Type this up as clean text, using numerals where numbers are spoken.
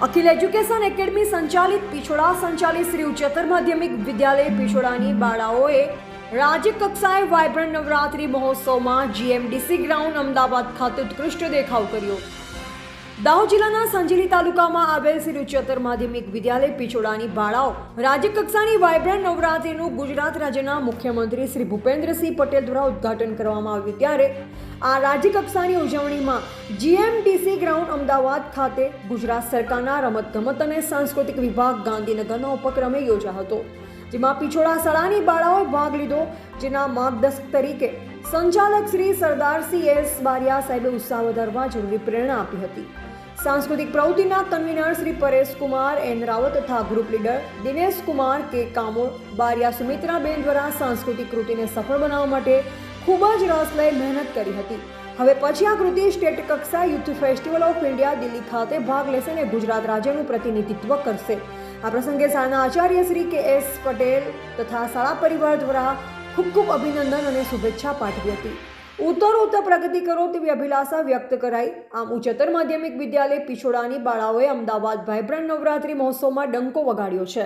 અખિલ education academy સંચાલિત પીછોડા સંચાલિત શ્રી ઉચ્ચતર માધ્યમિક વિદ્યાલય પીછોડાની બાળાઓએ રાજ્ય કક્ષાએ વાયબ્રન્ટ નવરાત્રી મહોત્સવમાં જીએમડીસી ગ્રાઉન્ડ અમદાવાદ ખાતે ઉત્કૃષ્ટ દેખાવ કર્યો। દાહોદ જિલ્લાના સંજેલી તાલુકામાં આવેલ શ્રી ઉચ્ચતર માધ્યમિક વિદ્યાલય પીછોડાની બાળાઓ રાજ્ય કક્ષાની વાયબ્રન્ટ નવરાત્રીનું ગુજરાત રાજ્યના મુખ્યમંત્રી શ્રી ભૂપેન્દ્રસિંહ પટેલ દ્વારા ઉદ્ઘાટન કરવામાં આવ્યું ત્યારે આ રાજ્ય કક્ષાની ઉજવણીમાં જીએમડીસી ગ્રાઉન્ડ અમદાવાદ ખાતે ગુજરાત સરકારના રમતગમત અને સાંસ્કૃતિક વિભાગ ગાંધીનગરના ઉપક્રમે યોજાયો હતો, જેમાં પીછોડા શાળાની બાળાઓએ ભાગ લીધો, જેના માર્ગદર્શક તરીકે સંચાલક શ્રી સરદારસિંહ એસ બારિયા સાહેબે ઉત્સાહ વધારવા જરૂરી પ્રેરણા આપી હતી। सांस्कृतिक प्रवृत्तिना कन्वीनर श्री परेश कुमार एन रावत तथा ग्रुप लीडर दिनेश कुमार के कामोर बारिया सुमित्राबेन द्वारा सांस्कृतिक कृतिने सफल बनाववा माटे खूब ज रस लई मेहनत करी हती। हवे पछी आ कृति स्टेट कक्षा यूथ फेस्टिवल ऑफ इंडिया दिल्ही खाते भाग लेशे अने गुजरात राज्यनुं प्रतिनिधित्व करशे। आ प्रसंगे शाळाना आचार्य श्री के एस पटेल तथा शाळा परिवार द्वारा खूब खूब अभिनंदन अने शुभेच्छा पाठवी हती। उत्तरोत्तर प्रगति करो तेवी अभिलाषा व्यक्त कराई। आम उच्चतर माध्यमिक विद्यालय पीछोडानी बाळाओए अमदावाद वायब्रન્ટ नवरात्रि महोत्सवमां डंको वगाड्यो छे।